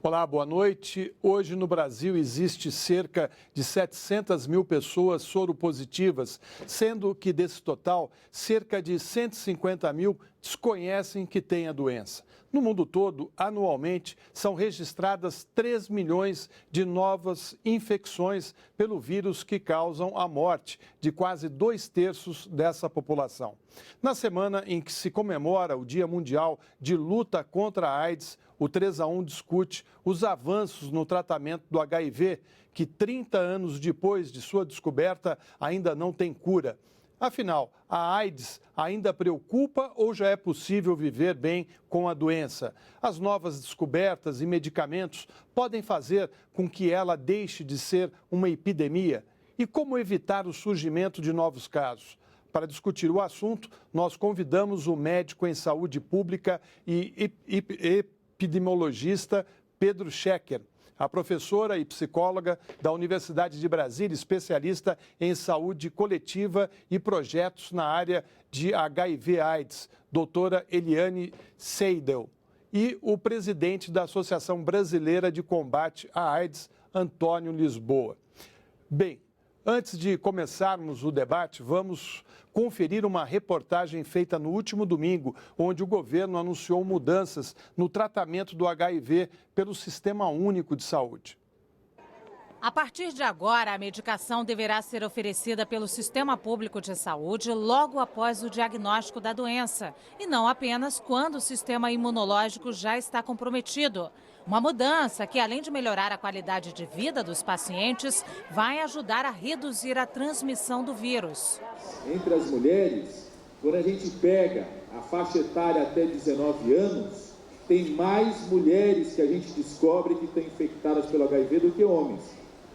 Olá, boa noite. Hoje no Brasil existe cerca de 700 mil pessoas soropositivas, sendo que desse total, cerca de 150 mil desconhecem que têm a doença. No mundo todo, anualmente, são registradas 3 milhões de novas infecções pelo vírus que causam a morte de quase 2/3 dessa população. Na semana em que se comemora o Dia Mundial de Luta contra a AIDS, o 3-a-1 discute os avanços no tratamento do HIV, que 30 anos depois de sua descoberta ainda não tem cura. Afinal, a AIDS ainda preocupa ou já é possível viver bem com a doença? As novas descobertas e medicamentos podem fazer com que ela deixe de ser uma epidemia? E como evitar o surgimento de novos casos? Para discutir o assunto, nós convidamos o médico em saúde pública e epidemiologista Pedro Schecker, a professora e psicóloga da Universidade de Brasília, especialista em saúde coletiva e projetos na área de HIV/AIDS, doutora Eliane Seidel, e o presidente da Associação Brasileira de Combate à AIDS, Antônio Lisboa. Bem, antes de começarmos o debate, vamos conferir uma reportagem feita no último domingo, onde o governo anunciou mudanças no tratamento do HIV pelo Sistema Único de Saúde. A partir de agora, a medicação deverá ser oferecida pelo Sistema Público de Saúde logo após o diagnóstico da doença, e não apenas quando o sistema imunológico já está comprometido. Uma mudança que, além de melhorar a qualidade de vida dos pacientes, vai ajudar a reduzir a transmissão do vírus. Entre as mulheres, quando a gente pega a faixa etária até 19 anos, tem mais mulheres que a gente descobre que estão infectadas pelo HIV do que homens.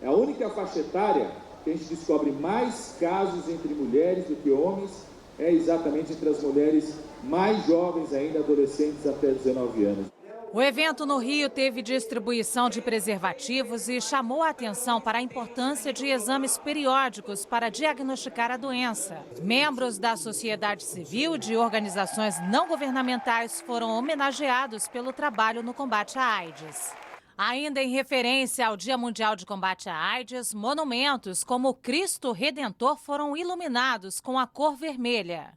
É a única faixa etária que a gente descobre mais casos entre mulheres do que homens, é exatamente entre as mulheres mais jovens ainda, adolescentes até 19 anos. O evento no Rio teve distribuição de preservativos e chamou a atenção para a importância de exames periódicos para diagnosticar a doença. Membros da sociedade civil e de organizações não governamentais foram homenageados pelo trabalho no combate à AIDS. Ainda em referência ao Dia Mundial de Combate à AIDS, monumentos como o Cristo Redentor foram iluminados com a cor vermelha.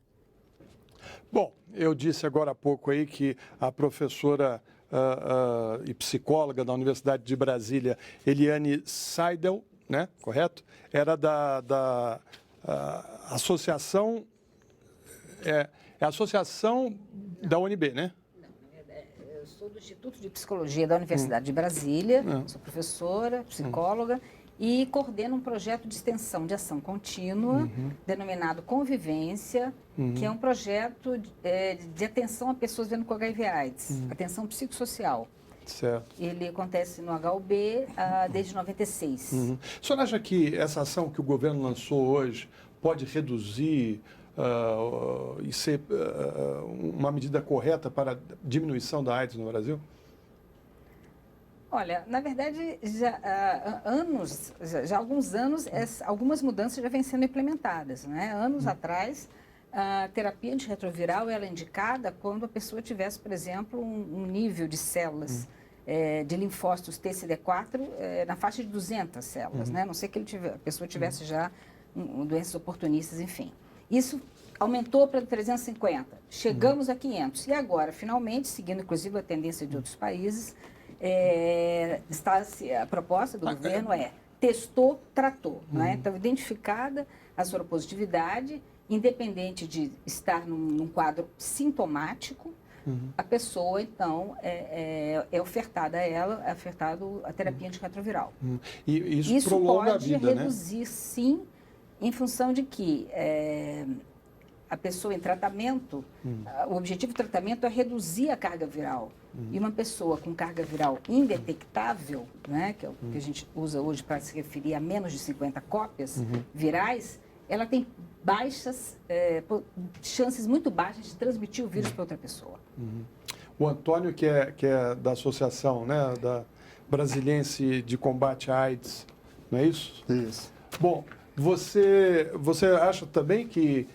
Bom, eu disse agora há pouco aí que a professora e psicóloga da Universidade de Brasília, Eliane Seidel, né, correto? Era da associação, a associação da UNB, né? Eu sou do Instituto de Psicologia da Universidade de Brasília, sou professora, psicóloga e coordeno um projeto de extensão de ação contínua, denominado Convivência, que é um projeto de atenção a pessoas vivendo com HIV/AIDS, atenção psicossocial. Certo. Ele acontece no HUB desde 96. A senhora acha que essa ação que o governo lançou hoje pode reduzir e ser uma medida correta para a diminuição da AIDS no Brasil? Olha, na verdade, já há alguns anos, algumas mudanças já vêm sendo implementadas, né? Anos atrás, a terapia antirretroviral ela é indicada quando a pessoa tivesse, por exemplo, um nível de células de linfócitos TCD4 na faixa de 200 células, né? A não ser que a pessoa tivesse já doenças oportunistas, enfim. Isso aumentou para 350, chegamos a 500. E agora, finalmente, seguindo inclusive a tendência de outros países, a proposta do governo testou, tratou. Né? Então, identificada a soropositividade, independente de estar num quadro sintomático, a pessoa, então, é ofertada a ela, a terapia antirretroviral. E isso prolonga a vida, pode reduzir, sim, em função de que a pessoa em tratamento, o objetivo do tratamento é reduzir a carga viral. E uma pessoa com carga viral indetectável, né, que é o que a gente usa hoje para se referir a menos de 50 cópias virais, ela tem chances muito baixas de transmitir o vírus para outra pessoa. O Antônio, que é da Associação, né, da Brasiliense de Combate à AIDS, não é isso? Isso. Bom, você acha também que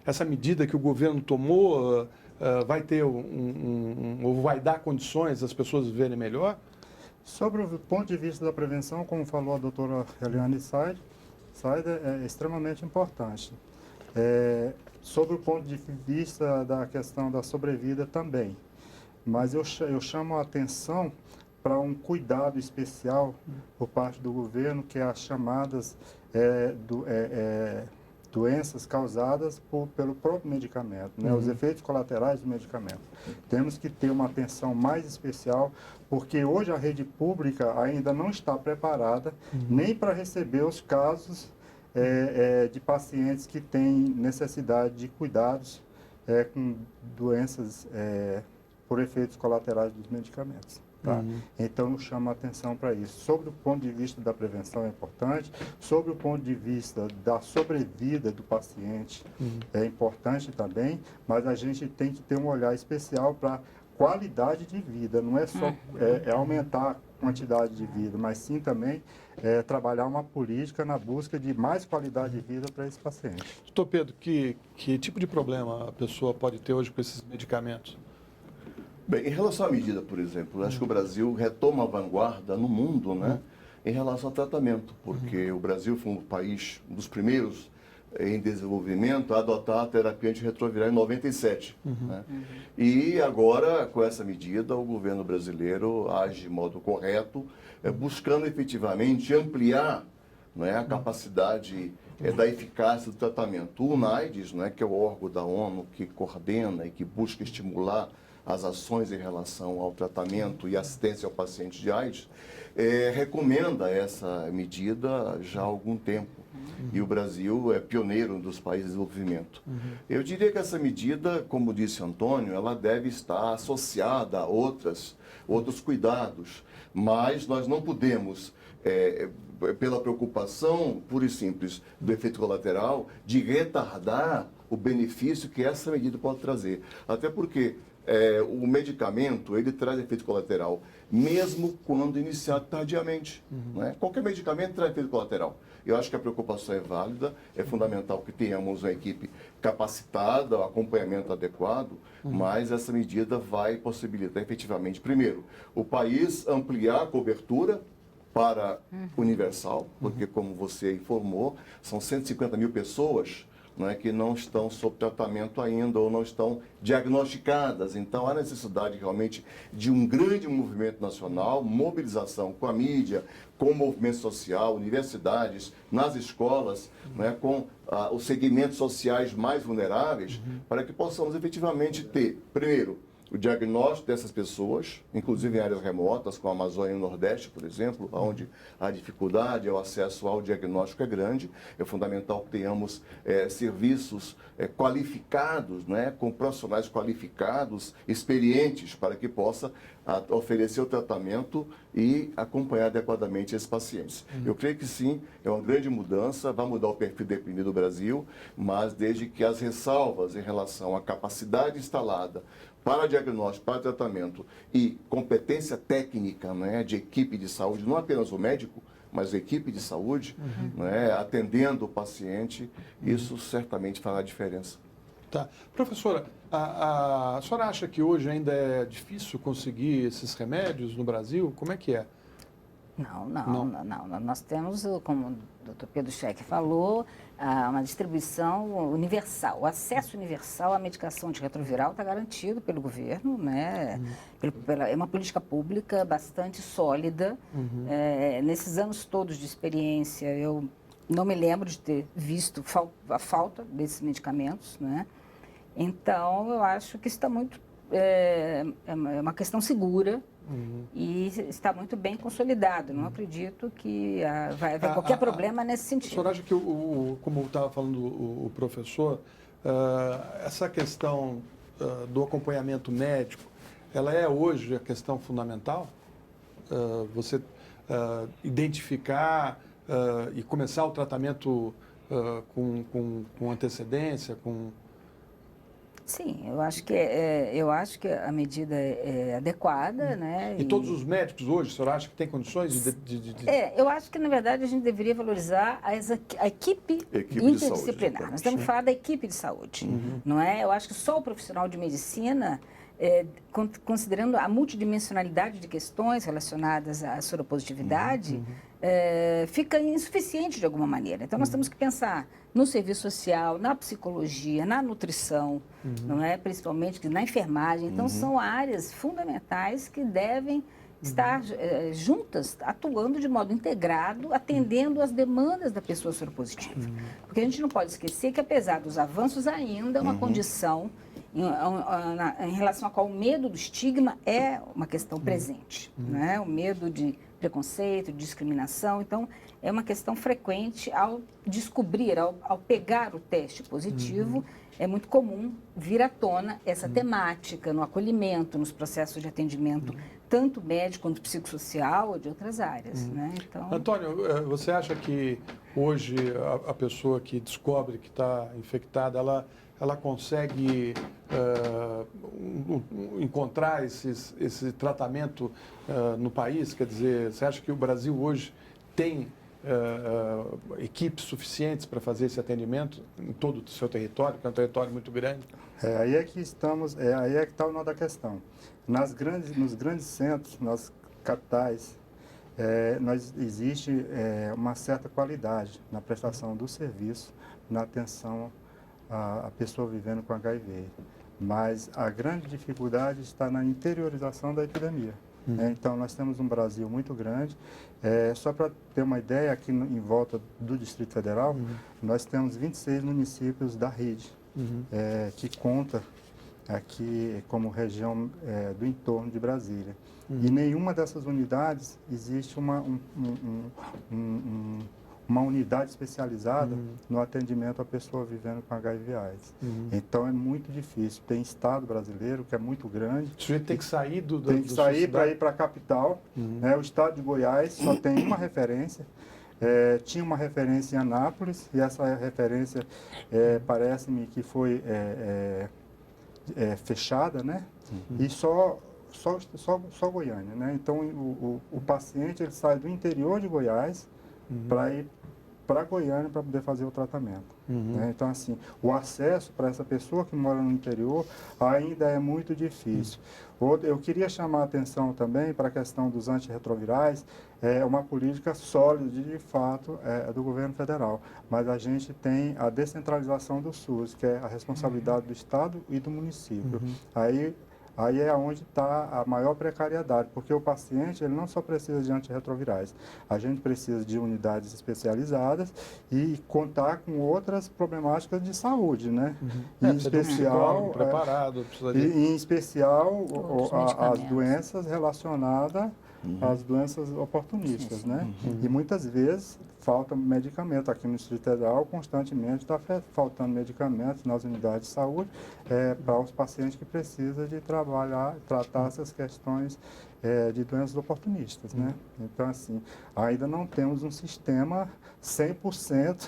essa medida que o governo tomou vai ter ou vai dar condições das pessoas viverem melhor? Sobre o ponto de vista da prevenção, como falou a doutora Eliane Saider, é extremamente importante. Sobre o ponto de vista da questão da sobrevida também. Mas eu chamo a atenção para um cuidado especial por parte do governo, que é as chamadas doenças causadas pelo próprio medicamento, né? Os efeitos colaterais do medicamento. Temos que ter uma atenção mais especial, porque hoje a rede pública ainda não está preparada nem para receber os casos de pacientes que têm necessidade de cuidados com doenças por efeitos colaterais dos medicamentos. Tá? Então, eu chamo a atenção para isso. Sobre o ponto de vista da prevenção é importante, sobre o ponto de vista da sobrevida do paciente é importante também, mas a gente tem que ter um olhar especial para qualidade de vida, não é só aumentar a quantidade de vida, mas sim também trabalhar uma política na busca de mais qualidade de vida para esse paciente. Doutor Pedro, que tipo de problema a pessoa pode ter hoje com esses medicamentos? Bem, em relação à medida, por exemplo, acho que o Brasil retoma a vanguarda no mundo, né, em relação ao tratamento, porque o Brasil foi um país, um dos primeiros em desenvolvimento a adotar a terapia antirretroviral em 97. Né? E agora, com essa medida, o governo brasileiro age de modo correto, buscando efetivamente ampliar, né, a capacidade da eficácia do tratamento. O UNAIDS, né, que é o órgão da ONU que coordena e que busca estimular as ações em relação ao tratamento e assistência ao paciente de AIDS, recomenda essa medida já há algum tempo. E o Brasil é pioneiro dos países de desenvolvimento. Eu diria que essa medida, como disse Antônio, ela deve estar associada a outros cuidados, mas nós não podemos, pela preocupação pura e simples do efeito colateral, de retardar o benefício que essa medida pode trazer. Até porque o medicamento, ele traz efeito colateral, mesmo quando iniciado tardiamente. Né? Qualquer medicamento traz efeito colateral. Eu acho que a preocupação é válida, é fundamental que tenhamos uma equipe capacitada, um acompanhamento adequado, mas essa medida vai possibilitar efetivamente, primeiro, o país ampliar a cobertura para universal, porque como você informou, são 150 mil pessoas, não é, que não estão sob tratamento ainda ou não estão diagnosticadas. Então, há necessidade realmente de um grande movimento nacional, mobilização com a mídia, com o movimento social, universidades, nas escolas, né, com os segmentos sociais mais vulneráveis, para que possamos efetivamente ter, primeiro, o diagnóstico dessas pessoas, inclusive em áreas remotas, como a Amazônia e o Nordeste, por exemplo, onde a dificuldade, o acesso ao diagnóstico é grande. É fundamental que tenhamos serviços qualificados, né, com profissionais qualificados, experientes, para que possa oferecer o tratamento e acompanhar adequadamente esses pacientes. Eu creio que sim, é uma grande mudança, vai mudar o perfil da epidemia do Brasil, mas desde que as ressalvas em relação à capacidade instalada para diagnóstico, para tratamento e competência técnica, né, de equipe de saúde, não apenas o médico, mas a equipe de saúde, né, atendendo o paciente, isso certamente fará diferença. Tá. Professora, a senhora acha que hoje ainda é difícil conseguir esses remédios no Brasil? Como é que é? Não. Nós temos, como o doutor Pedro Scheck falou, uma distribuição universal. O acesso universal à medicação antirretroviral está garantido pelo governo, né? É uma política pública bastante sólida. Nesses anos todos de experiência, eu não me lembro de ter visto a falta desses medicamentos, né? Então, eu acho que está muito... é uma questão segura. E está muito bem consolidado. Não acredito que vai haver qualquer problema nesse sentido. A senhora acha que, como estava falando o professor, essa questão do acompanhamento médico, ela é hoje a questão fundamental? Você identificar e começar o tratamento com antecedência, com... Sim, eu acho que a medida é adequada, né? E todos os médicos hoje, o senhor acha que tem condições Eu acho que, na verdade, a gente deveria valorizar a equipe interdisciplinar. Saúde, nós temos que falar da equipe de saúde, não é? Eu acho que só o profissional de medicina, considerando a multidimensionalidade de questões relacionadas à soropositividade, fica insuficiente de alguma maneira. Então, nós temos que pensar no serviço social, na psicologia, na nutrição, não é? Principalmente na enfermagem. Então, são áreas fundamentais que devem estar juntas, atuando de modo integrado, atendendo às demandas da pessoa soropositiva. Porque a gente não pode esquecer que, apesar dos avanços, ainda é uma condição em relação a qual o medo do estigma é uma questão presente, né? O medo de preconceito, de discriminação. Então, é uma questão frequente ao descobrir, ao pegar o teste positivo, é muito comum vir à tona essa temática no acolhimento, nos processos de atendimento, tanto médico quanto psicossocial ou de outras áreas, né? Então... Antônio, você acha que hoje a pessoa que descobre que está infectada, ela consegue encontrar esse tratamento no país? Quer dizer, você acha que o Brasil hoje tem equipes suficientes para fazer esse atendimento em todo o seu território, que é um território muito grande? Aí é que está o nó da questão. Nos grandes centros, nas capitais, existe uma certa qualidade na prestação do serviço, na atenção à pessoa vivendo com HIV. Mas a grande dificuldade está na interiorização da epidemia. Então, nós temos um Brasil muito grande. Só para ter uma ideia, aqui em volta do Distrito Federal, nós temos 26 municípios da rede, que conta aqui como região do entorno de Brasília. E nenhuma dessas unidades existe uma unidade especializada no atendimento à pessoa vivendo com HIV/AIDS. Então é muito difícil. Tem estado brasileiro que é muito grande. O sujeito tem que sair tem que sair para ir para a capital. O estado de Goiás só tem uma referência. Tinha uma referência em Anápolis e essa referência parece-me que foi fechada, né? E só Goiânia, né? Então o paciente ele sai do interior de Goiás para ir para Goiânia para poder fazer o tratamento. Né? Então, assim, o acesso para essa pessoa que mora no interior ainda é muito difícil. Eu queria chamar a atenção também para a questão dos antirretrovirais. É uma política sólida, de fato, do governo federal. Mas a gente tem a descentralização do SUS, que é a responsabilidade do Estado e do município. Aí é onde está a maior precariedade, porque o paciente ele não só precisa de antirretrovirais, a gente precisa de unidades especializadas e contar com outras problemáticas de saúde, né? Em especial, preparado, em especial as doenças relacionadas às doenças oportunistas, né? E muitas vezes falta medicamento. Aqui no Distrito Federal, constantemente está faltando medicamentos nas unidades de saúde para os pacientes que precisam de tratar essas questões de doenças oportunistas, né? Então, assim, ainda não temos um sistema 100%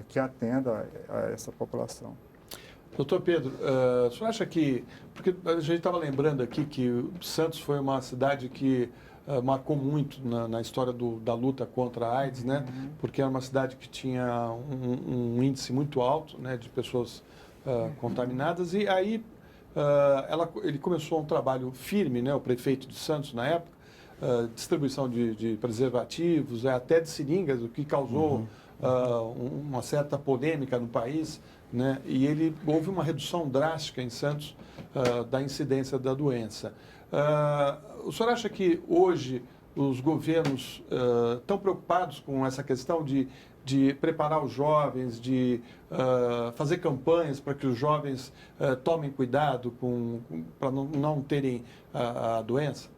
que atenda a essa população. Doutor Pedro, o senhor acha que... Porque a gente estava lembrando aqui que Santos foi uma cidade que marcou muito na história da luta contra a AIDS, né? Porque era uma cidade que tinha um índice muito alto, né, de pessoas contaminadas. E aí ele começou um trabalho firme, né, o prefeito de Santos na época, distribuição de preservativos, até de seringas, o que causou uma certa polêmica no país, né? E houve uma redução drástica em Santos da incidência da doença. O senhor acha que hoje os governos estão preocupados com essa questão de preparar os jovens, de fazer campanhas para que os jovens tomem cuidado para não terem a doença?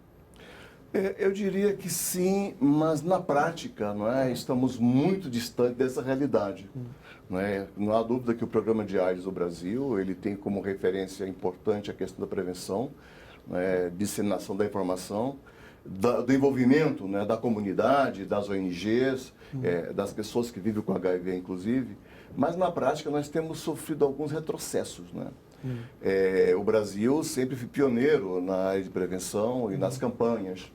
Eu diria que sim, mas na prática, não é? Estamos muito distantes dessa realidade. Não há dúvida que o programa de AIDS do Brasil ele tem como referência importante a questão da prevenção, disseminação da informação, do envolvimento, né, da comunidade, das ONGs, das pessoas que vivem com HIV, inclusive, Mas na prática nós temos sofrido alguns retrocessos, né? O Brasil sempre foi pioneiro na área de prevenção e nas campanhas.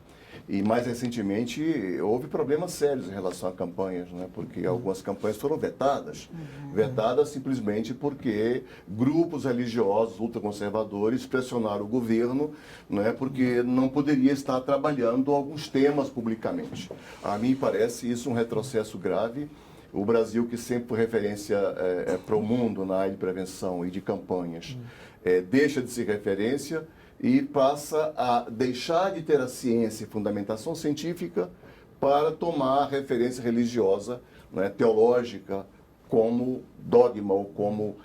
E mais recentemente houve problemas sérios em relação a campanhas, né? Porque algumas campanhas foram vetadas. Vetadas simplesmente porque grupos religiosos ultraconservadores pressionaram o governo, né? Porque não poderia estar trabalhando alguns temas publicamente. A mim parece isso um retrocesso grave. O Brasil, que sempre foi referência para o mundo na área de prevenção e de campanhas, deixa de ser referência e passa a deixar de ter a ciência e fundamentação científica para tomar a referência religiosa, né, teológica, como dogma ou como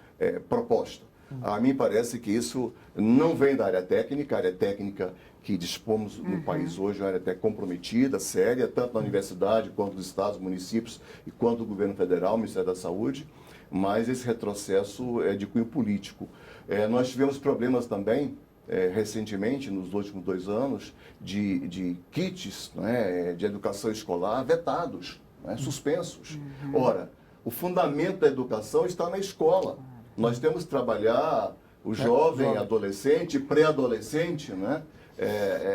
proposta. A mim parece que isso não vem da área técnica. A área técnica que dispomos no país hoje é uma área até comprometida, séria, tanto na universidade, quanto nos estados, municípios, e quanto o governo federal, o Ministério da Saúde, mas esse retrocesso é de cunho político. Nós tivemos problemas também, recentemente, nos últimos 2 anos, de kits, né, de educação escolar vetados, né, suspensos. Ora, o fundamento da educação está na escola. Nós temos que trabalhar o jovem, adolescente, pré-adolescente, né,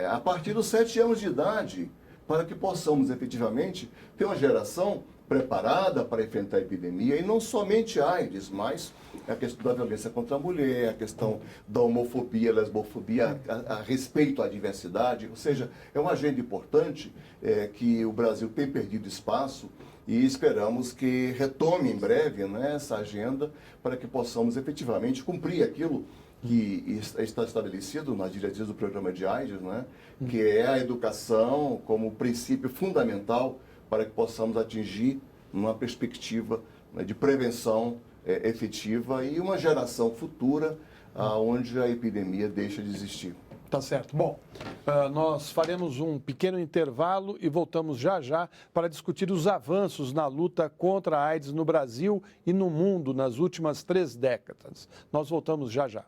a partir dos 7 anos de idade, para que possamos efetivamente ter uma geração preparada para enfrentar a epidemia, e não somente a AIDS, mas a questão da violência contra a mulher, a questão da homofobia, lesbofobia, a respeito à diversidade. Ou seja, é uma agenda importante que o Brasil tem perdido espaço, e esperamos que retome em breve, né, essa agenda para que possamos efetivamente cumprir aquilo que está estabelecido nas diretrizes do programa de AIDS, né, que é a educação como princípio fundamental para que possamos atingir uma perspectiva, né, de prevenção efetiva e uma geração futura onde a epidemia deixa de existir. Tá certo. Bom, nós faremos um pequeno intervalo e voltamos já já para discutir os avanços na luta contra a AIDS no Brasil e no mundo nas últimas 3 décadas. Nós voltamos já já.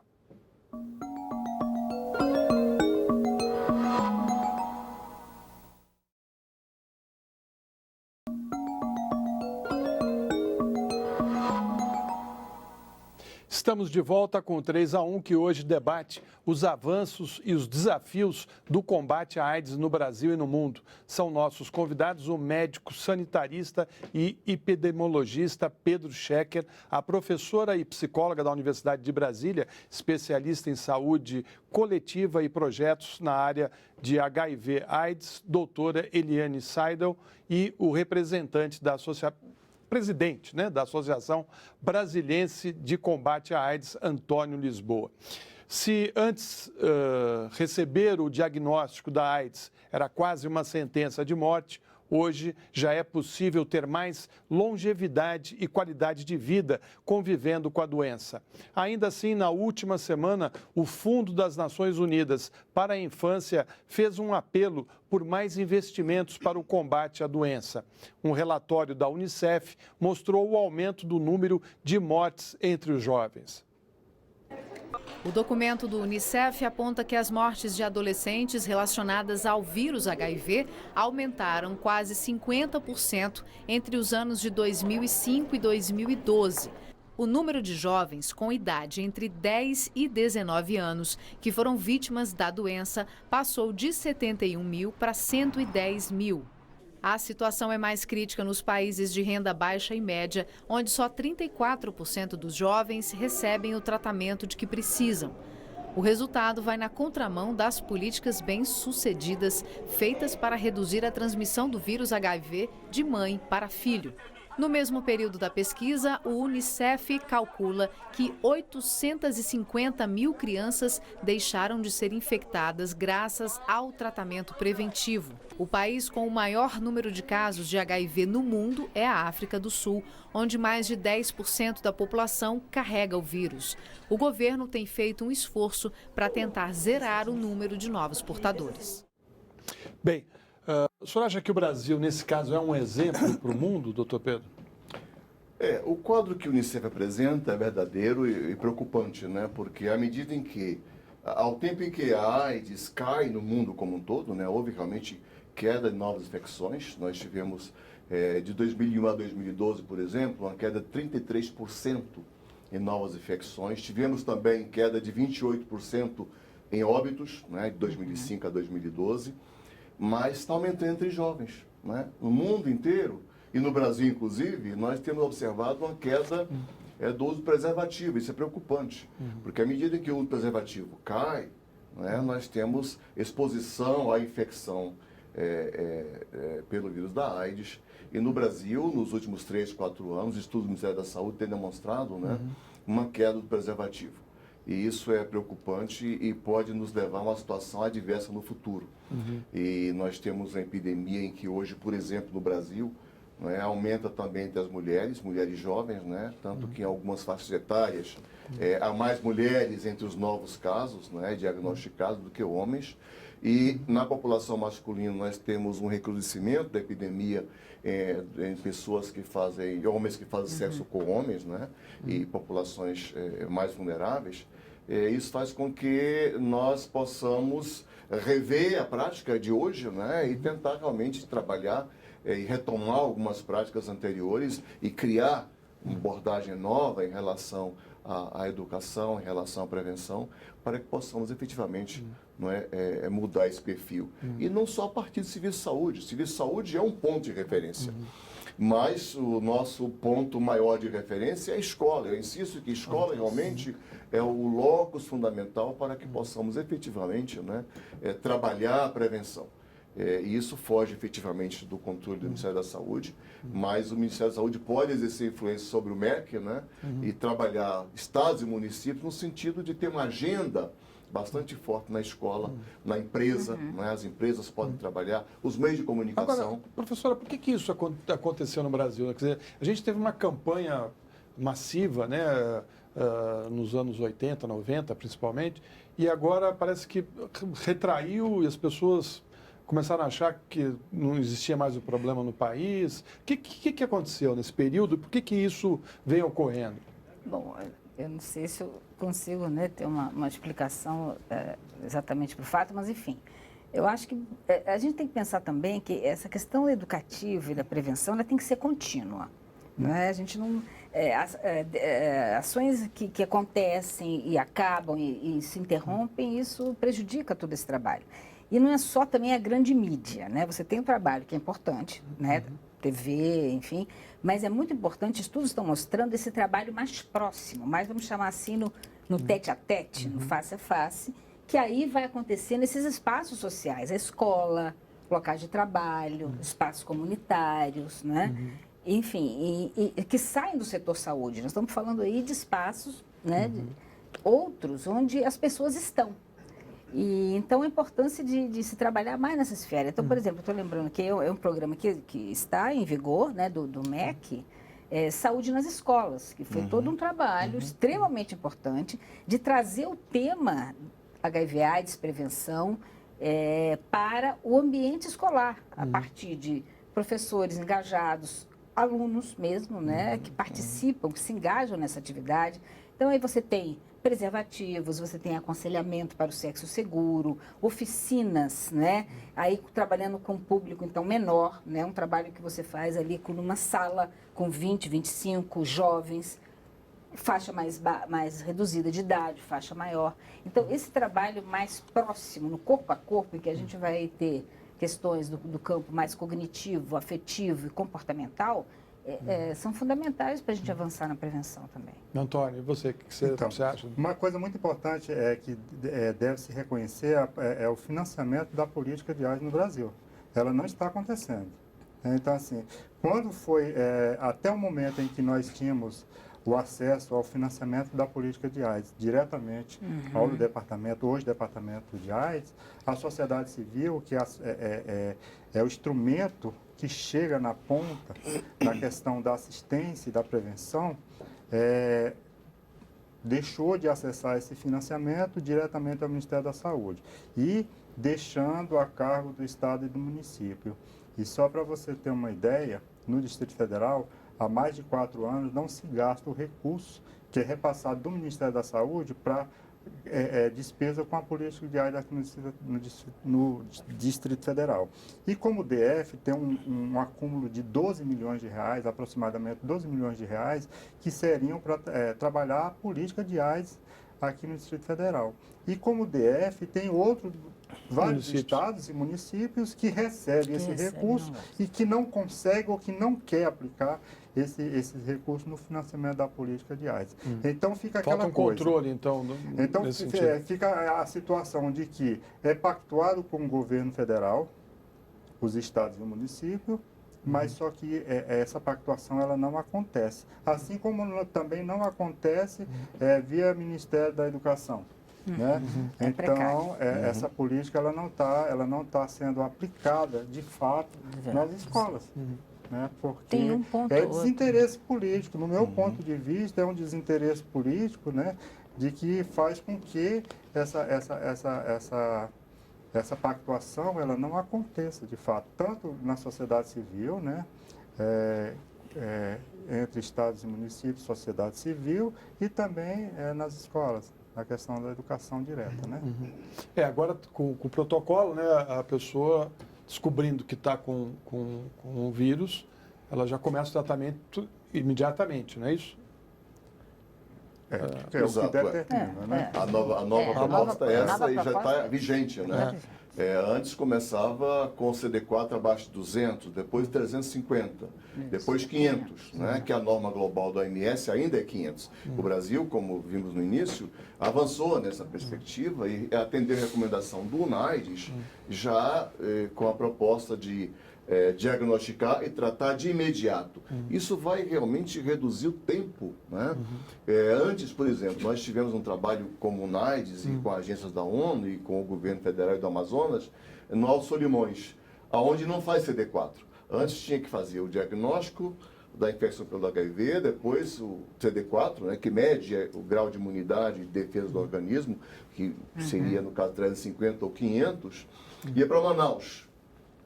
Estamos de volta com o 3-1, que hoje debate os avanços e os desafios do combate à AIDS no Brasil e no mundo. São nossos convidados o médico sanitarista e epidemiologista Pedro Schecker, a professora e psicóloga da Universidade de Brasília, especialista em saúde coletiva e projetos na área de HIV/AIDS, doutora Eliane Seidel, e o representante da presidente, né, da Associação Brasiliense de Combate à AIDS, Antônio Lisboa. Se antes receber o diagnóstico da AIDS era quase uma sentença de morte, hoje já é possível ter mais longevidade e qualidade de vida convivendo com a doença. Ainda assim, na última semana, o Fundo das Nações Unidas para a Infância fez um apelo por mais investimentos para o combate à doença. Um relatório da Unicef mostrou o aumento do número de mortes entre os jovens. O documento do Unicef aponta que as mortes de adolescentes relacionadas ao vírus HIV aumentaram quase 50% entre os anos de 2005 e 2012. O número de jovens com idade entre 10 e 19 anos que foram vítimas da doença passou de 71 mil para 110 mil. A situação é mais crítica nos países de renda baixa e média, onde só 34% dos jovens recebem o tratamento de que precisam. O resultado vai na contramão das políticas bem-sucedidas feitas para reduzir a transmissão do vírus HIV de mãe para filho. No mesmo período da pesquisa, o Unicef calcula que 850 mil crianças deixaram de ser infectadas graças ao tratamento preventivo. O país com o maior número de casos de HIV no mundo é a África do Sul, onde mais de 10% da população carrega o vírus. O governo tem feito um esforço para tentar zerar o número de novos portadores. Bem, o senhor acha que o Brasil, nesse caso, é um exemplo para o mundo, doutor Pedro? O quadro que o Unicef apresenta é verdadeiro e preocupante, né? Porque à medida em que ao tempo em que a AIDS cai no mundo como um todo, né, houve realmente queda de novas infecções. Nós tivemos, de 2001 a 2012, por exemplo, uma queda de 33% em novas infecções. Tivemos também queda de 28% em óbitos, né, de 2005 a 2012, mas está aumentando entre jovens. Né? No mundo inteiro, e no Brasil inclusive, nós temos observado uma queda do uso do preservativo. Isso é preocupante, porque à medida que o uso do preservativo cai, né, nós temos exposição à infecção pelo vírus da AIDS. E no Brasil, nos últimos 3, 4 anos, estudos do Ministério da Saúde têm demonstrado, né, uma queda do preservativo. E isso é preocupante e pode nos levar a uma situação adversa no futuro. E nós temos uma epidemia em que hoje, por exemplo, no Brasil, né, aumenta também entre as mulheres jovens, né, tanto que em algumas faixas etárias há mais mulheres entre os novos casos, né, diagnosticados do que homens. E na população masculina nós temos um recrudescimento da epidemia em pessoas que fazem, homens que fazem sexo com homens, né, e populações mais vulneráveis. Isso faz com que nós possamos rever a prática de hoje, né, e tentar realmente trabalhar e retomar algumas práticas anteriores e criar uma abordagem nova em relação à educação, em relação à prevenção, para que possamos efetivamente mudar esse perfil. E não só a partir do serviço de saúde. O serviço de saúde é um ponto de referência. Mas o nosso ponto maior de referência é a escola. Eu insisto que a escola realmente é o locus fundamental para que possamos efetivamente, né, trabalhar a prevenção. E isso foge efetivamente do controle do Ministério da Saúde, mas o Ministério da Saúde pode exercer influência sobre o MEC, né, e trabalhar estados e municípios no sentido de ter uma agenda bastante forte na escola, na empresa, né, as empresas podem trabalhar, os meios de comunicação. Agora, professora, por que isso aconteceu no Brasil? Quer dizer, a gente teve uma campanha massiva, né, nos anos 80, 90 principalmente, e agora parece que retraiu e as pessoas começaram a achar que não existia mais o problema no país. O que aconteceu nesse período? Por que isso vem ocorrendo? Bom, eu não sei se eu consigo, né, ter uma explicação exatamente para o fato, mas enfim, eu acho que a gente tem que pensar também que essa questão educativa e da prevenção ela tem que ser contínua. Né? A gente não... ações que acontecem e acabam e se interrompem, isso prejudica todo esse trabalho. E não é só também a grande mídia, né? Você tem um trabalho que é importante, né? TV, enfim, mas é muito importante, estudos estão mostrando esse trabalho mais próximo, mais, vamos chamar assim, no tete-a-tete, no face-a-face, que aí vai acontecer nesses espaços sociais, a escola, locais de trabalho, espaços comunitários, né? Enfim, e que saem do setor saúde. Nós estamos falando aí de espaços, né, de outros onde as pessoas estão. E, então, a importância de se trabalhar mais nessa esfera. Então, por exemplo, estou lembrando que é um programa que está em vigor, né, do MEC, Saúde nas Escolas, que foi todo um trabalho extremamente importante de trazer o tema HIV/AIDS, prevenção, para o ambiente escolar, a partir de professores engajados, alunos mesmo, né, que participam, que se engajam nessa atividade. Então, aí você tem preservativos, você tem aconselhamento para o sexo seguro, oficinas, né? Aí trabalhando com público, então, menor, né? Um trabalho que você faz ali numa sala com 20, 25 jovens, faixa mais reduzida de idade, faixa maior. Então, esse trabalho mais próximo, no corpo a corpo, em que a gente vai ter questões do campo mais cognitivo, afetivo e comportamental, são fundamentais para a gente avançar na prevenção também. Antônio, e você, o que você acha? Uma coisa muito importante que deve se reconhecer é o financiamento da política de AIDS no Brasil. Ela não está acontecendo. Então, assim, quando foi até o momento em que nós tínhamos o acesso ao financiamento da política de AIDS diretamente ao departamento, hoje departamento de AIDS, a sociedade civil, que é o instrumento que chega na ponta na questão da assistência e da prevenção, deixou de acessar esse financiamento diretamente ao Ministério da Saúde e deixando a cargo do Estado e do município. E só para você ter uma ideia, no Distrito Federal, há mais de 4 anos não se gasta o recurso que é repassado do Ministério da Saúde para despesa com a política de AIDS aqui no Distrito Federal. E como o DF tem um acúmulo de 12 milhões de reais, aproximadamente 12 milhões de reais, que seriam para trabalhar a política de AIDS aqui no Distrito Federal. E como o DF tem vários estados e municípios que recebem esse recurso e que não conseguem ou que não quer aplicar esses recursos no financiamento da política de AIDS. Então fica aquela coisa. Falta um controle, então, nesse sentido. Fica a situação de que é pactuado com o governo federal, os estados e o município, mas só que essa pactuação ela não acontece. Assim como também não acontece via Ministério da Educação. Né? Então, essa política ela não tá sendo aplicada, de fato, nas escolas. Né? Porque tem um ponto desinteresse político. No meu ponto de vista, é um desinteresse político, né? De que faz com que essa pactuação ela não aconteça, de fato, tanto na sociedade civil, né? Entre estados e municípios, sociedade civil, e também nas escolas, na questão da educação direta, né? Agora, com o protocolo, né, a pessoa descobrindo que está com o vírus, ela já começa o tratamento imediatamente, não é isso? Exato, o que determina, né? A nova proposta é essa e já está vigente, né? Antes começava com CD4 abaixo de 200, depois 350, depois 500, né? Que a norma global da OMS ainda é 500. O Brasil, como vimos no início, avançou nessa perspectiva e atendeu a recomendação do UNAIDS já com a proposta de diagnosticar e tratar de imediato. Isso vai realmente reduzir o tempo, né? Antes, por exemplo, nós tivemos um trabalho com o UNAIDS e com agências da ONU e com o governo federal e do Amazonas no Alto Solimões, aonde não faz CD4. Antes tinha que fazer o diagnóstico da infecção pelo HIV, depois o CD4, né, que mede o grau de imunidade e defesa do organismo, que seria, no caso, 350 ou 500, ia para Manaus.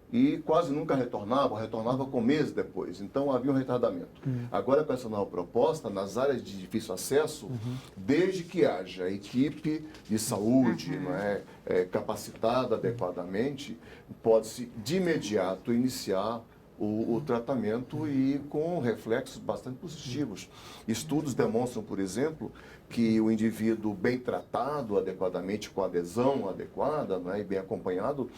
E quase nunca retornava com meses depois. Então havia um retardamento. Agora, com essa nova proposta, nas áreas de difícil acesso, desde que haja equipe de saúde não é, capacitada adequadamente, pode-se de imediato iniciar o tratamento e com reflexos bastante positivos. Estudos demonstram, por exemplo, que o indivíduo bem tratado adequadamente, com adesão adequada, não é, e bem acompanhado,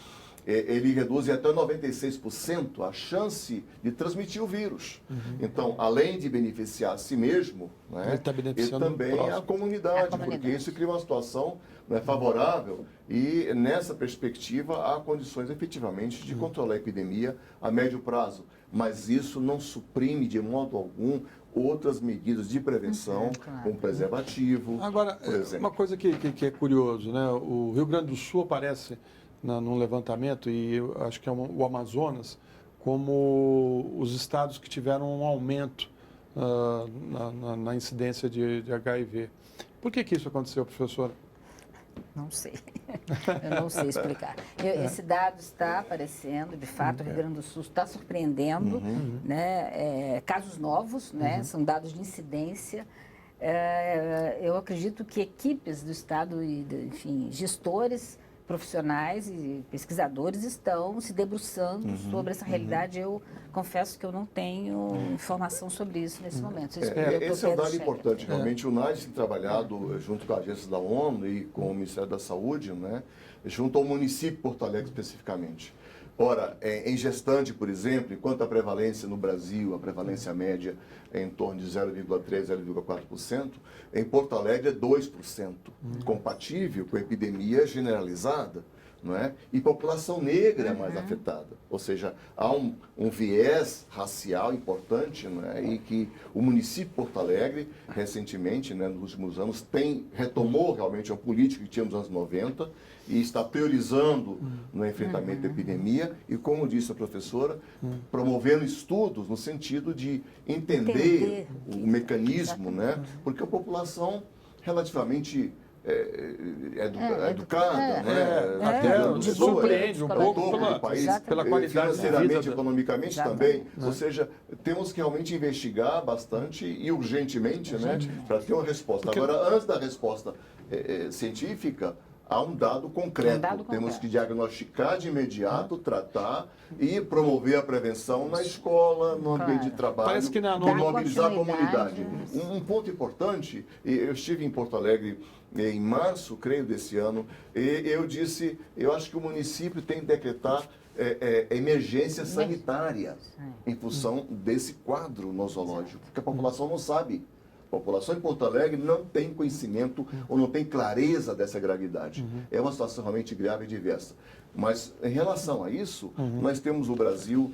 ele reduz até 96% a chance de transmitir o vírus. Então, além de beneficiar a si mesmo, né, ele também a comunidade, porque isso cria uma situação, né, favorável e, nessa perspectiva, há condições efetivamente de controlar a epidemia a médio prazo. Mas isso não suprime de modo algum outras medidas de prevenção, como preservativo. Agora, por exemplo. uma coisa que é curioso, né? O Rio Grande do Sul aparece num levantamento, e eu acho que é o Amazonas, como os estados que tiveram um aumento na incidência de HIV. Por que isso aconteceu, professora? Não sei. Eu não sei explicar. Esse dado está aparecendo, de fato, o Rio Grande do Sul está surpreendendo, né? Casos novos, né? São dados de incidência. Eu acredito que equipes do Estado e, enfim, gestores profissionais e pesquisadores estão se debruçando sobre essa realidade. Eu confesso que eu não tenho informação sobre isso nesse momento. Esse é um dado importante. Realmente, o NAIDS tem trabalhado junto com a agência da ONU e com o Ministério da Saúde, né, junto ao município de Porto Alegre especificamente. Ora, em gestante, por exemplo, enquanto a prevalência no Brasil, a prevalência média é em torno de 0,3%, 0,4%, em Porto Alegre é 2%, compatível com a epidemia generalizada, não é? E população negra é mais afetada. Ou seja, há um viés racial importante, não é? E que o município de Porto Alegre, recentemente, né, nos últimos anos, retomou realmente a política que tinha nos anos 90 e está priorizando no enfrentamento da epidemia e, como disse a professora, promovendo estudos no sentido de entender o mecanismo, né? Porque a população relativamente educada, né? Até Ajudando te pessoas, surpreende um pouco todo o país, pela qualidade de financeiramente, vida. economicamente também. Ou seja, temos que realmente investigar bastante e urgentemente, né, para ter uma resposta. Agora, antes da resposta científica, há um dado concreto. Temos que diagnosticar de imediato, tratar e promover a prevenção na escola, no ambiente de trabalho, Parece que e mobilizar a comunidade. Um ponto importante, eu estive em Porto Alegre em março, creio, desse ano, e eu disse, eu acho que o município tem que decretar emergência sanitária em função desse quadro nosológico, porque a população não sabe. A população em Porto Alegre não tem conhecimento ou não tem clareza dessa gravidade. É uma situação realmente grave e diversa. Mas, em relação a isso, nós temos o Brasil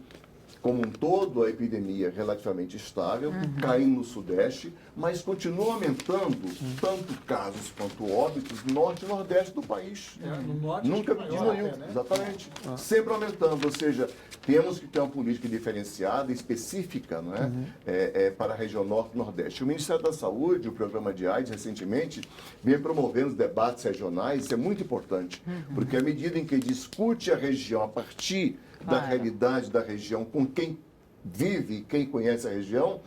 como um todo, a epidemia relativamente estável, caindo no Sudeste, mas continua aumentando tanto casos quanto óbitos no Norte e Nordeste do país. No Norte Nunca diminuiu, até, né? exatamente. Sempre aumentando, ou seja, temos que ter uma política diferenciada, específica, não é? Para a região Norte e Nordeste. O Ministério da Saúde, o programa de AIDS, recentemente, vem promovendo os debates regionais, isso é muito importante, porque à medida em que discute a região a partir da realidade da região, com quem vive, quem conhece a região,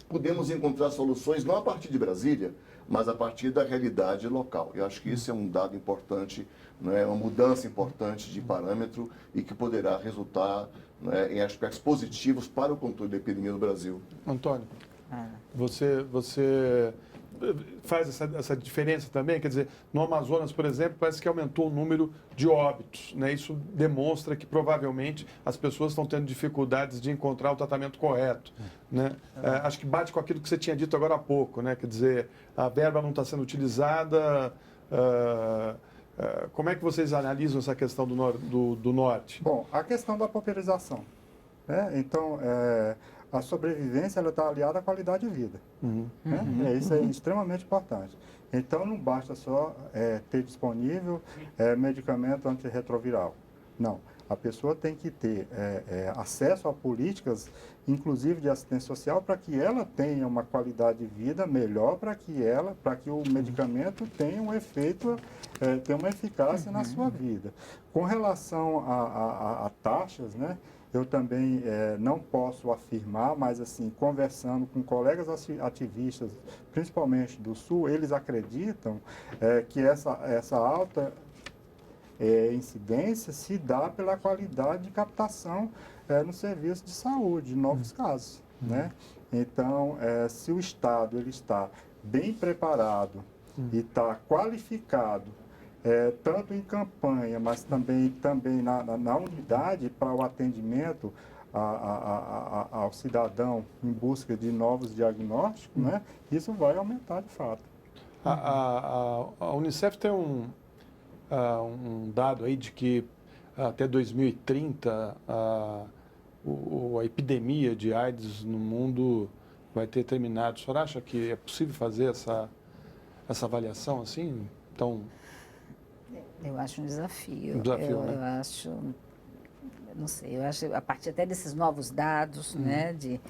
podemos encontrar soluções não a partir de Brasília, mas a partir da realidade local. Eu acho que isso é um dado importante, né, uma mudança importante de parâmetro e que poderá resultar, né, em aspectos positivos para o controle da epidemia no Brasil. Antônio, você faz essa diferença também? Quer dizer, no Amazonas, por exemplo, parece que aumentou o número de óbitos, né? Isso demonstra que provavelmente as pessoas estão tendo dificuldades de encontrar o tratamento correto, né? Acho que bate com aquilo que você tinha dito agora há pouco, né? Quer dizer, a verba não está sendo utilizada. Como é que vocês analisam essa questão do Norte? Bom, a questão da pauperização, né? Então, a sobrevivência está aliada à qualidade de vida. Né? Isso é extremamente importante. Então, não basta só ter disponível medicamento antirretroviral. Não. A pessoa tem que ter acesso a políticas, inclusive de assistência social, para que ela tenha uma qualidade de vida melhor, para que o medicamento tenha um efeito, tenha uma eficácia na sua vida. Com relação a taxas, né? Eu também não posso afirmar, mas assim, conversando com colegas ativistas, principalmente do Sul, eles acreditam que essa alta incidência se dá pela qualidade de captação no serviço de saúde, de novos casos, né? Então, se o Estado ele está bem preparado e está qualificado, tanto em campanha, mas também na unidade para o atendimento ao cidadão em busca de novos diagnósticos, né? Isso vai aumentar de fato. A Unicef tem um dado aí de que até 2030 a epidemia de AIDS no mundo vai ter terminado. O senhor acha que é possível fazer essa avaliação assim? Então, eu acho um desafio. Um desafio, eu né? acho, não sei, eu acho a partir até desses novos dados, né, de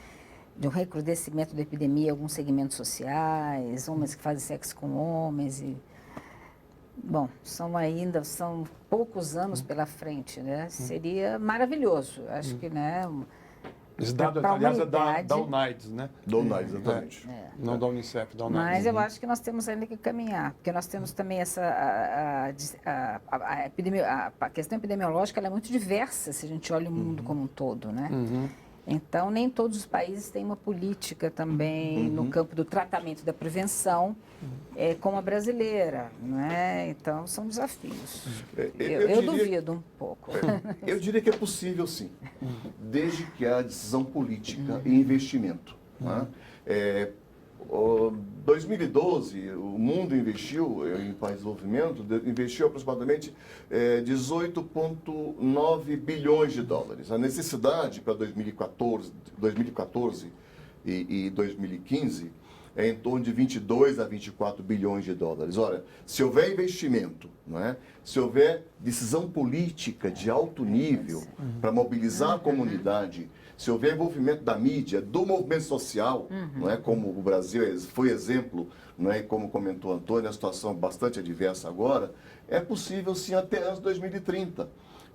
um recrudescimento da epidemia, alguns segmentos sociais, homens que fazem sexo com homens e bom, são poucos anos pela frente, né? Seria maravilhoso, acho que, né? Esse dado, aliás, é da UNAIDS, né? Da UNAIDS, exatamente. Não da Unicef, da UNAIDS. Mas eu acho que nós temos ainda que caminhar, porque nós temos também a questão epidemiológica, ela é muito diversa se a gente olha o mundo como um todo, né? Então, nem todos os países têm uma política também no campo do tratamento da prevenção, como a brasileira, né? Então, são desafios. Eu duvido um pouco. Eu diria que é possível, sim, desde que há decisão política e investimento. Né? 2012, o mundo investiu, em país de desenvolvimento, investiu aproximadamente 18,9 bilhões de dólares. A necessidade para 2014 e 2015 é em torno de 22 a 24 bilhões de dólares. Olha, se houver investimento, não é? Se houver decisão política de alto nível para mobilizar a comunidade, se houver envolvimento da mídia, do movimento social, não é, como o Brasil foi exemplo, não é, e como comentou Antônio, a situação bastante adversa agora, é possível sim até anos 2030.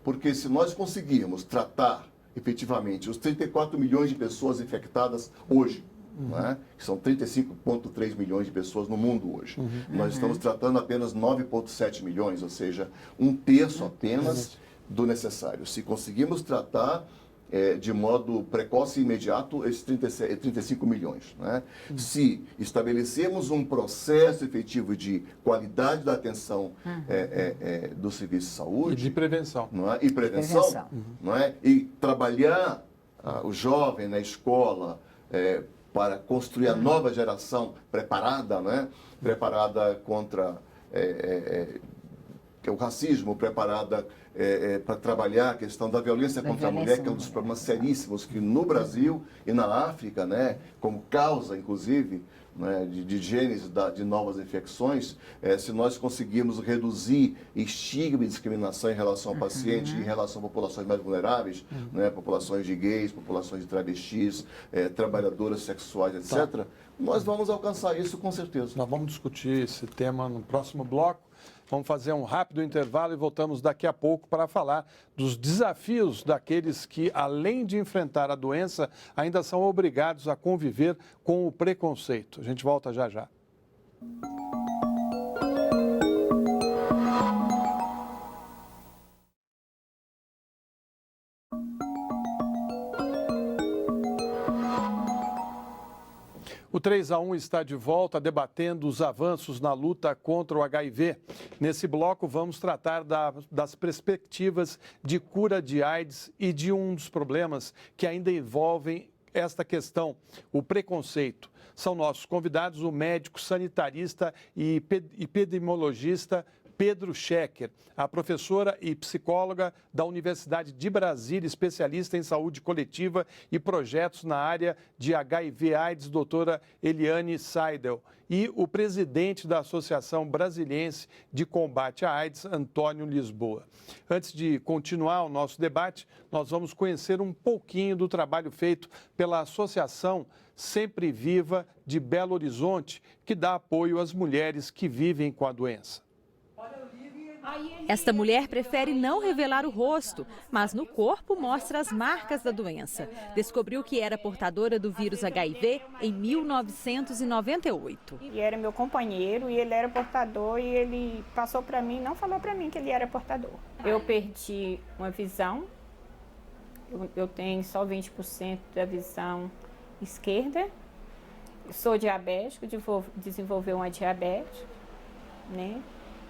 Porque se nós conseguirmos tratar efetivamente os 34 milhões de pessoas infectadas hoje, não é? Que são 35,3 milhões de pessoas no mundo hoje. Nós estamos tratando apenas 9,7 milhões, ou seja, um terço apenas do necessário. Se conseguirmos tratar de modo precoce e imediato esses 35 milhões. Né? Se estabelecermos um processo efetivo de qualidade da atenção do serviço de saúde... E de prevenção. Não é? E prevenção. Não é? E trabalhar o jovem na escola para construir a nova geração preparada, né? Preparada contra o racismo, preparada para trabalhar a questão da violência contra a mulher, que é um dos problemas seríssimos que no Brasil e na África, né, como causa, inclusive, né, de gênese de novas infecções, se nós conseguirmos reduzir estigma e discriminação em relação ao paciente, em relação a populações mais vulneráveis, né, populações de gays, populações de travestis, trabalhadoras sexuais, etc., nós vamos alcançar isso com certeza. Nós vamos discutir esse tema no próximo bloco. Vamos fazer um rápido intervalo e voltamos daqui a pouco para falar dos desafios daqueles que, além de enfrentar a doença, ainda são obrigados a conviver com o preconceito. A gente volta já já. O 3-1 está de volta debatendo os avanços na luta contra o HIV. Nesse bloco, vamos tratar das perspectivas de cura de AIDS e de um dos problemas que ainda envolvem esta questão, o preconceito. São nossos convidados o médico sanitarista e epidemiologista Pedro Schecker, a professora e psicóloga da Universidade de Brasília, especialista em saúde coletiva e projetos na área de HIV/AIDS, doutora Eliane Seidel, e o presidente da Associação Brasiliense de Combate à AIDS, Antônio Lisboa. Antes de continuar o nosso debate, nós vamos conhecer um pouquinho do trabalho feito pela Associação Sempre Viva de Belo Horizonte, que dá apoio às mulheres que vivem com a doença. Esta mulher prefere não revelar o rosto, mas no corpo mostra as marcas da doença. Descobriu que era portadora do vírus HIV em 1998. E era meu companheiro e ele era portador e ele passou para mim, não falou para mim que ele era portador. Eu perdi uma visão, eu tenho só 20% da visão esquerda. Sou diabético, desenvolvi uma diabetes, né?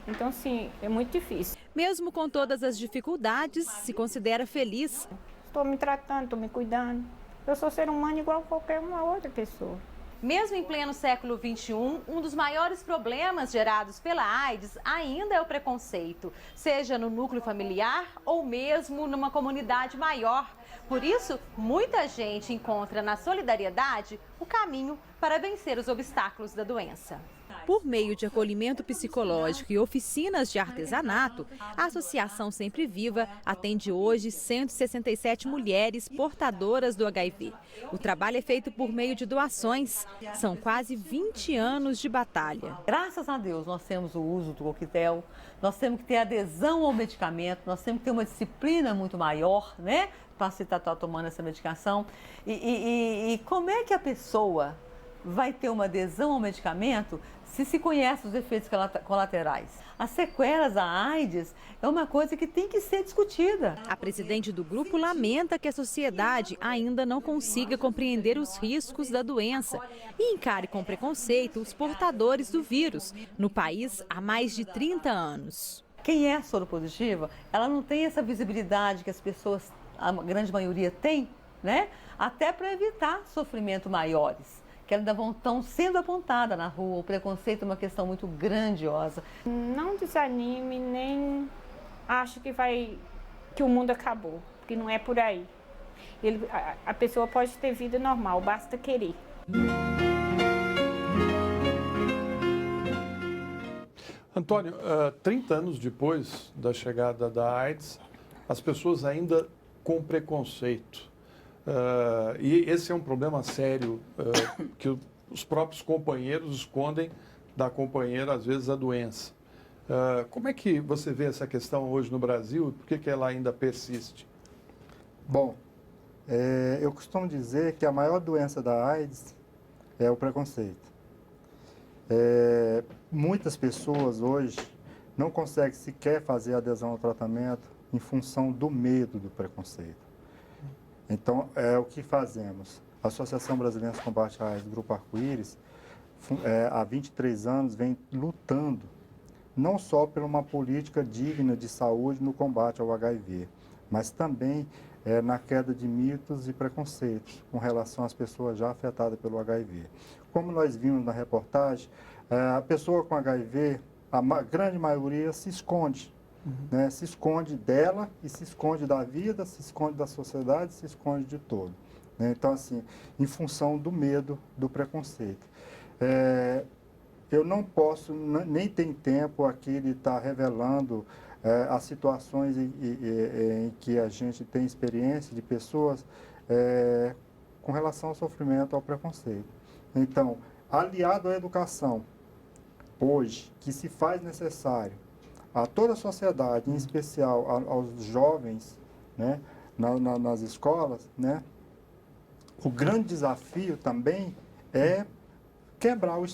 Então, sim, é muito difícil. Mesmo com todas as dificuldades, se considera feliz. Estou me tratando, estou me cuidando. Eu sou ser humano igual a qualquer uma outra pessoa. Mesmo em pleno século XXI, um dos maiores problemas gerados pela AIDS ainda é o preconceito, seja no núcleo familiar ou mesmo numa comunidade maior. Por isso, muita gente encontra na solidariedade o caminho para vencer os obstáculos da doença. Por meio de acolhimento psicológico e oficinas de artesanato, a Associação Sempre Viva atende hoje 167 mulheres portadoras do HIV. O trabalho é feito por meio de doações. São quase 20 anos de batalha. Graças a Deus, nós temos o uso do coquetel, nós temos que ter adesão ao medicamento, nós temos que ter uma disciplina muito maior, né, para se estar tomando essa medicação. E como é que a pessoa vai ter uma adesão ao medicamento se conhece os efeitos colaterais? As sequelas da AIDS é uma coisa que tem que ser discutida. A presidente do grupo lamenta que a sociedade ainda não consiga compreender os riscos da doença e encare com preconceito os portadores do vírus, no país há mais de 30 anos. Quem é soropositiva, ela não tem essa visibilidade que as pessoas, a grande maioria tem, né? Até para evitar sofrimento maiores, que ainda estão sendo apontada na rua. O preconceito é uma questão muito grandiosa. Não desanime, nem acho que o mundo acabou, porque não é por aí. A pessoa pode ter vida normal, basta querer. Antônio, 30 anos depois da chegada da AIDS, as pessoas ainda com preconceito. E esse é um problema sério que os próprios companheiros escondem da companheira, às vezes, a doença. Como é que você vê essa questão hoje no Brasil e por que ela ainda persiste? Bom, eu costumo dizer que a maior doença da AIDS é o preconceito. Muitas pessoas hoje não conseguem sequer fazer adesão ao tratamento em função do medo do preconceito. Então, o que fazemos? A Associação Brasileira de Combate à AIDS, Grupo Arco-Íris, há 23 anos vem lutando não só por uma política digna de saúde no combate ao HIV, mas também na queda de mitos e preconceitos com relação às pessoas já afetadas pelo HIV. Como nós vimos na reportagem, a pessoa com HIV, a grande maioria se esconde. Né? Se esconde dela e se esconde da vida, se esconde da sociedade, se esconde de todo. Né? Então, assim, em função do medo, do preconceito. Eu não posso, nem tem tempo aqui de estar revelando as situações em que a gente tem experiência de pessoas com relação ao sofrimento, ao preconceito. Então, aliado à educação, hoje, que se faz necessário a toda a sociedade, em especial aos jovens, né, nas escolas, né, o grande desafio também é quebrar o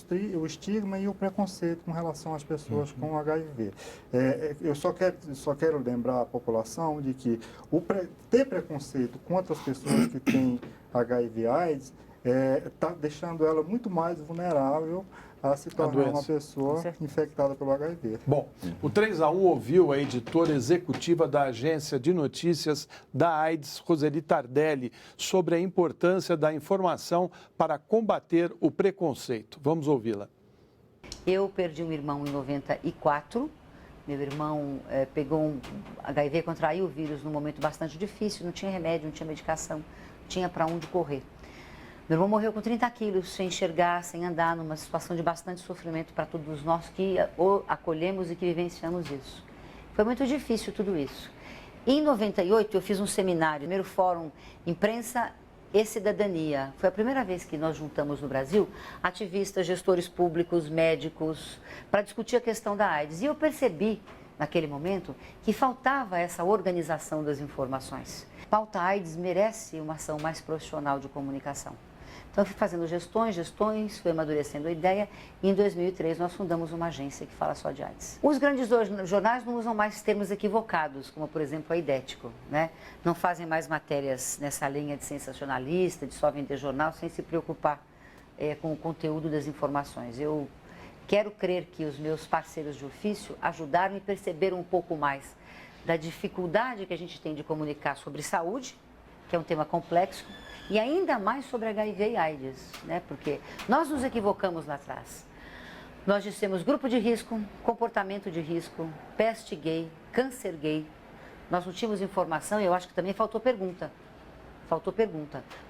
estigma e o preconceito com relação às pessoas com HIV. Eu só quero lembrar a população de que ter preconceito contra as pessoas que têm HIV/AIDS está deixando ela muito mais vulnerável a se tornar uma pessoa infectada pelo HIV. Bom, o 3-1 ouviu a editora executiva da Agência de Notícias da AIDS, Roseli Tardelli, sobre a importância da informação para combater o preconceito. Vamos ouvi-la. Eu perdi um irmão em 94. Meu irmão pegou um HIV, contraiu o vírus num momento bastante difícil, não tinha remédio, não tinha medicação, não tinha para onde correr. Meu irmão morreu com 30 quilos, sem enxergar, sem andar, numa situação de bastante sofrimento para todos nós que o acolhemos e que vivenciamos isso. Foi muito difícil tudo isso. Em 98, eu fiz um seminário, primeiro Fórum Imprensa e Cidadania. Foi a primeira vez que nós juntamos no Brasil ativistas, gestores públicos, médicos, para discutir a questão da AIDS. E eu percebi, naquele momento, que faltava essa organização das informações. A pauta AIDS merece uma ação mais profissional de comunicação. Então, eu fui fazendo gestões, fui amadurecendo a ideia e em 2003 nós fundamos uma agência que fala só de AIDS. Os grandes jornais não usam mais termos equivocados, como por exemplo a Idético, né? Não fazem mais matérias nessa linha de sensacionalista, de só vender jornal, sem se preocupar com o conteúdo das informações. Eu quero crer que os meus parceiros de ofício ajudaram e perceberam um pouco mais da dificuldade que a gente tem de comunicar sobre saúde, que é um tema complexo, e ainda mais sobre HIV e AIDS, né? Porque nós nos equivocamos lá atrás. Nós dissemos grupo de risco, comportamento de risco, peste gay, câncer gay. Nós não tínhamos informação e eu acho que também faltou pergunta.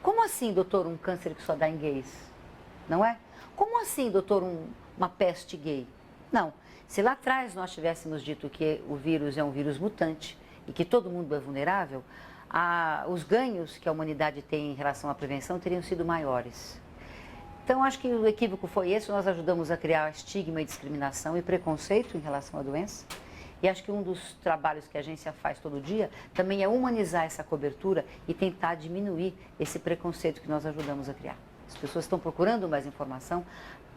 Como assim, doutor, um câncer que só dá em gays? Não é? Como assim, doutor, uma peste gay? Não. Se lá atrás nós tivéssemos dito que o vírus é um vírus mutante e que todo mundo é vulnerável, os ganhos que a humanidade tem em relação à prevenção teriam sido maiores. Então, acho que o equívoco foi esse. Nós ajudamos a criar estigma e discriminação e preconceito em relação à doença. E acho que um dos trabalhos que a agência faz todo dia também é humanizar essa cobertura e tentar diminuir esse preconceito que nós ajudamos a criar. As pessoas estão procurando mais informação.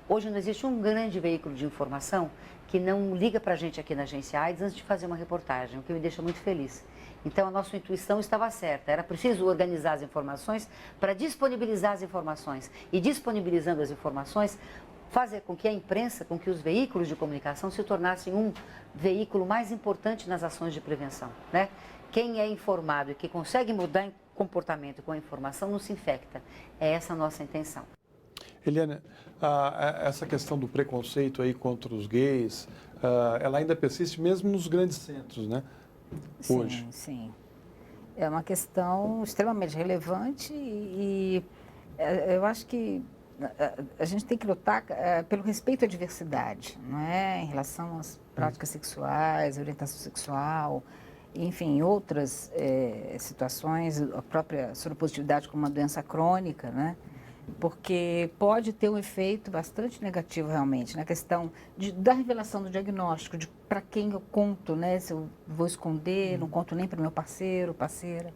Hoje não existe um grande veículo de informação que não liga para a gente aqui na agência AIDS antes de fazer uma reportagem, o que me deixa muito feliz. Então, a nossa intuição estava certa. Era preciso organizar as informações para disponibilizar as informações. E disponibilizando as informações, fazer com que a imprensa, com que os veículos de comunicação se tornassem um veículo mais importante nas ações de prevenção, né? Quem é informado e que consegue mudar comportamento com a informação não se infecta. É essa a nossa intenção. Eliane, essa questão do preconceito aí contra os gays, ela ainda persiste mesmo nos grandes centros, né? Hoje. Sim. É uma questão extremamente relevante e eu acho que a gente tem que lutar pelo respeito à diversidade, não é? Em relação às práticas sexuais, orientação sexual. enfim, outras situações, a própria soropositividade como uma doença crônica, né? Porque pode ter um efeito bastante negativo realmente na questão da revelação do diagnóstico, de para quem eu conto, né? Se eu vou esconder, não conto nem para meu parceiro, parceira.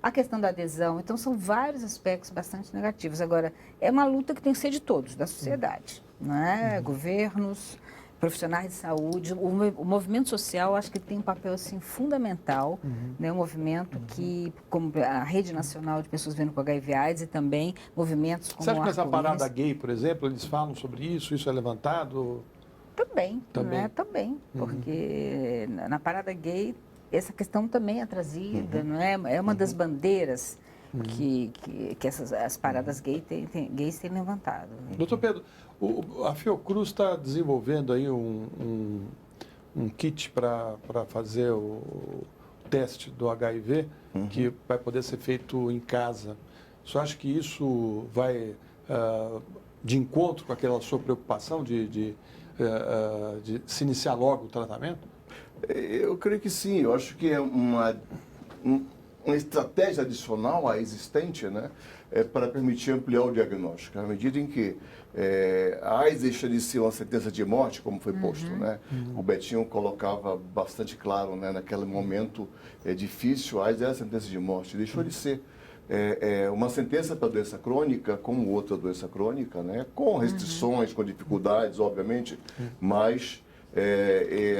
A questão da adesão, então são vários aspectos bastante negativos. Agora, é uma luta que tem que ser de todos, da sociedade, né? Governos, profissionais de saúde, o movimento social acho que tem um papel assim fundamental, né? Um movimento que, como a Rede Nacional de Pessoas Vivendo com HIV/AIDS e também movimentos como Você acha que essa Arco-Íris. parada gay, por exemplo, eles falam sobre isso é levantado? Também, né? Também, porque na parada gay essa questão também é trazida, não é? É uma das bandeiras que as paradas gays têm levantado. Né? Doutor Pedro, a Fiocruz está desenvolvendo aí um kit para fazer o teste do HIV, que vai poder ser feito em casa. Você acha que isso vai de encontro com aquela sua preocupação de se iniciar logo o tratamento? Eu creio que sim. Eu acho que é uma estratégia adicional à existente, né, para permitir ampliar o diagnóstico. À medida em que a AIDS deixa de ser uma sentença de morte, como foi posto, né? O Betinho colocava bastante claro, né, naquele momento difícil, a AIDS é a sentença de morte, deixou de ser. Uma sentença para doença crônica, como outra doença crônica, né, com restrições, com dificuldades, obviamente, mas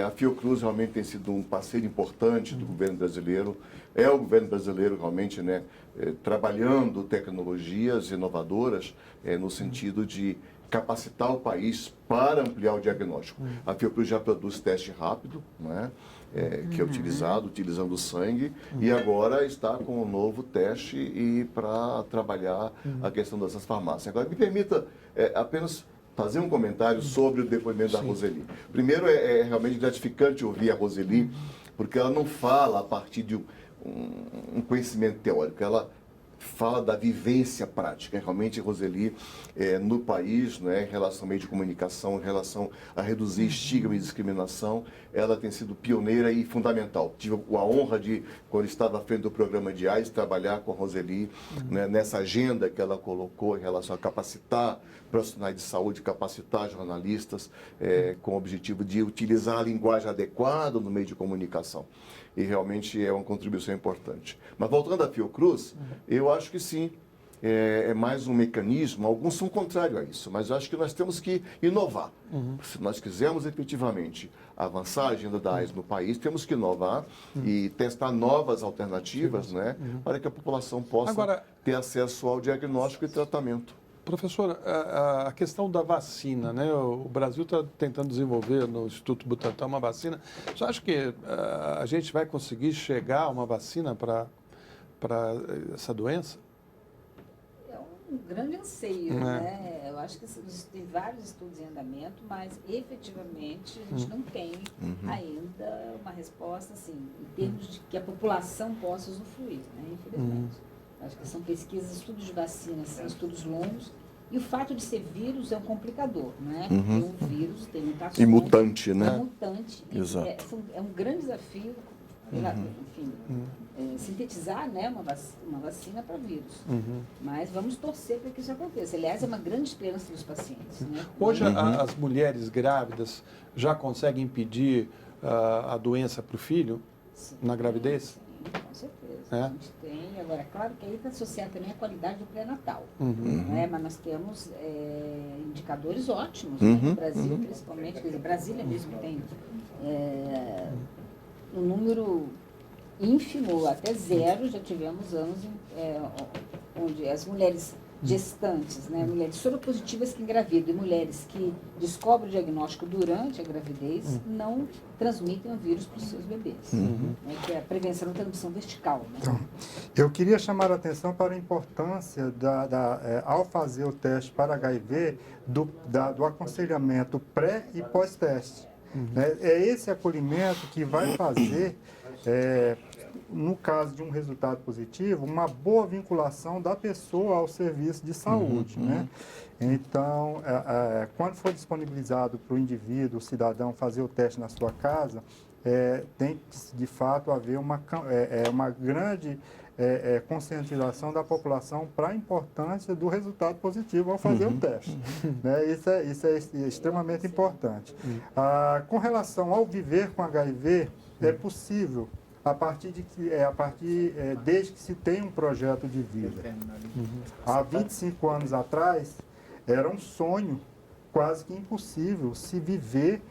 a Fiocruz realmente tem sido um parceiro importante do governo brasileiro. É o governo brasileiro realmente, né, trabalhando tecnologias inovadoras no sentido de capacitar o país para ampliar o diagnóstico. A Fiocruz já produz teste rápido, né, que é utilizando o sangue, e agora está com um novo teste e para trabalhar a questão dessas farmácias. Agora, me permita apenas fazer um comentário sobre o depoimento da Roseli. Primeiro, é realmente gratificante ouvir a Roseli, porque ela não fala a partir de um conhecimento teórico, ela fala da vivência prática. Realmente, Roseli, no país, né, em relação ao meio de comunicação, em relação a reduzir estigma e discriminação, ela tem sido pioneira e fundamental. Tive a honra de, quando estava à frente do programa de AIDS, trabalhar com a Roseli, né, nessa agenda que ela colocou em relação a capacitar profissionais de saúde, capacitar jornalistas, com o objetivo de utilizar a linguagem adequada no meio de comunicação. E realmente é uma contribuição importante. Mas voltando à Fiocruz, eu acho que sim, é mais um mecanismo. Alguns são contrários a isso, mas eu acho que nós temos que inovar. Se nós quisermos efetivamente avançar a agenda da AIDS no país, temos que inovar e testar novas alternativas, né, para que a população possa ter acesso ao diagnóstico e tratamento. Professora, a questão da vacina, né? O Brasil está tentando desenvolver no Instituto Butantan uma vacina. Você acha que a gente vai conseguir chegar a uma vacina para essa doença? É um grande anseio, né? Eu acho que tem vários estudos em andamento, mas efetivamente a gente não tem ainda uma resposta assim, em termos de que a população possa usufruir, né? Infelizmente. Acho que são pesquisas, estudos de vacinas, são estudos longos, e o fato de ser vírus é um complicador, né? Porque o vírus tem mutações. E mutante, né? É mutante. Exato. É um grande desafio, enfim, sintetizar, né, uma vacina para vírus. Mas vamos torcer para que isso aconteça. Aliás, é uma grande esperança dos pacientes. Né? Hoje, as mulheres grávidas já conseguem impedir a doença para o filho na gravidez? Com certeza. A gente tem, agora, claro que aí está associado também a qualidade do pré-natal, né? Mas nós temos indicadores ótimos, né? No Brasil, principalmente, quer dizer, Brasília mesmo tem um número ínfimo, até zero, já tivemos anos onde as mulheres gestantes, né, mulheres soropositivas que engravidam e mulheres que descobrem o diagnóstico durante a gravidez não transmitem o vírus para os seus bebês, né, que é a prevenção da transmissão vertical. Né? Então, eu queria chamar a atenção para a importância, ao fazer o teste para HIV, do aconselhamento pré e pós-teste. Né? É esse acolhimento que vai fazer, no caso de um resultado positivo, uma boa vinculação da pessoa ao serviço de saúde. Né? Então, quando for disponibilizado para o indivíduo, o cidadão, fazer o teste na sua casa, tem que, de fato, haver uma grande conscientização da população para a importância do resultado positivo ao fazer o teste. Né? Isso é extremamente importante. Com relação ao viver com HIV, é possível, desde que se tenha um projeto de vida. Há 25 anos atrás, era um sonho quase que impossível se viver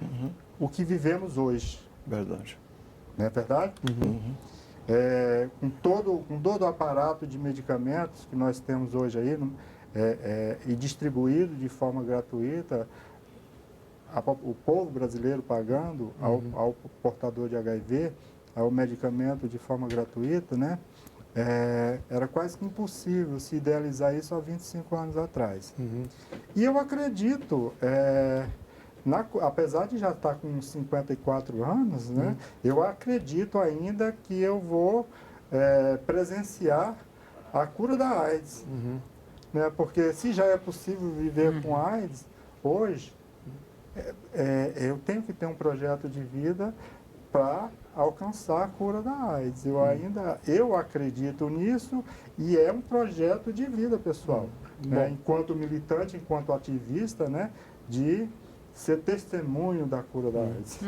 o que vivemos hoje. Verdade. Não é verdade? Com todo o aparato de medicamentos que nós temos hoje aí, e distribuído de forma gratuita, o povo brasileiro pagando ao portador de HIV, ao medicamento de forma gratuita, né? Era quase que impossível se idealizar isso há 25 anos atrás. E eu acredito, apesar de já estar com 54 anos, né, eu acredito ainda que eu vou presenciar a cura da AIDS. Né, porque se já é possível viver com AIDS, hoje, eu tenho que ter um projeto de vida para alcançar a cura da AIDS. Eu acredito nisso e é um projeto de vida, pessoal. Né, enquanto militante, enquanto ativista, né, de ser testemunho da cura da AIDS.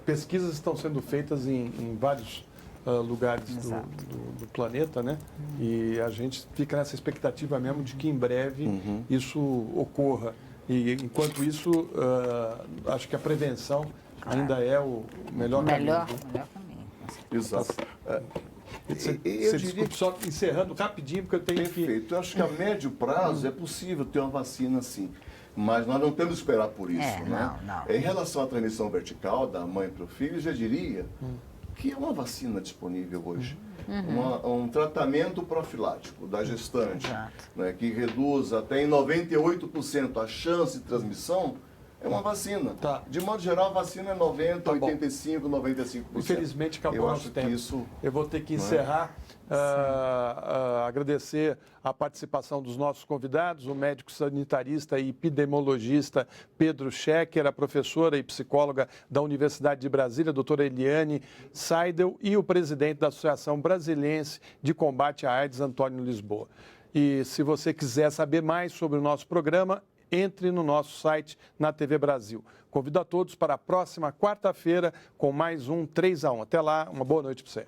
Pesquisas estão sendo feitas em vários lugares do planeta, né? E a gente fica nessa expectativa mesmo de que em breve isso ocorra. E enquanto isso, acho que a prevenção ainda é o melhor caminho. Exato. Desculpe, só encerrando rapidinho, porque eu tenho Perfeito. Eu acho que a médio prazo é possível ter uma vacina sim. Mas nós não temos que esperar por isso, né? Não. Em relação à transmissão vertical da mãe para o filho, eu já diria que é uma vacina disponível hoje. Um tratamento profilático da gestante, né, que reduz até em 98% a chance de transmissão, é uma vacina. De modo geral, a vacina é 90%, 85%, 95%. Infelizmente, acabou o nosso tempo. Eu vou ter que encerrar. Agradecer a participação dos nossos convidados, o médico sanitarista e epidemiologista Pedro Schecker, a professora e psicóloga da Universidade de Brasília, a doutora Eliane Seidel, e o presidente da Associação Brasiliense de Combate à AIDS, Antônio Lisboa. E se você quiser saber mais sobre o nosso programa, entre no nosso site na TV Brasil. Convido a todos para a próxima quarta-feira com mais um 3 a 1. Até lá, uma boa noite para você.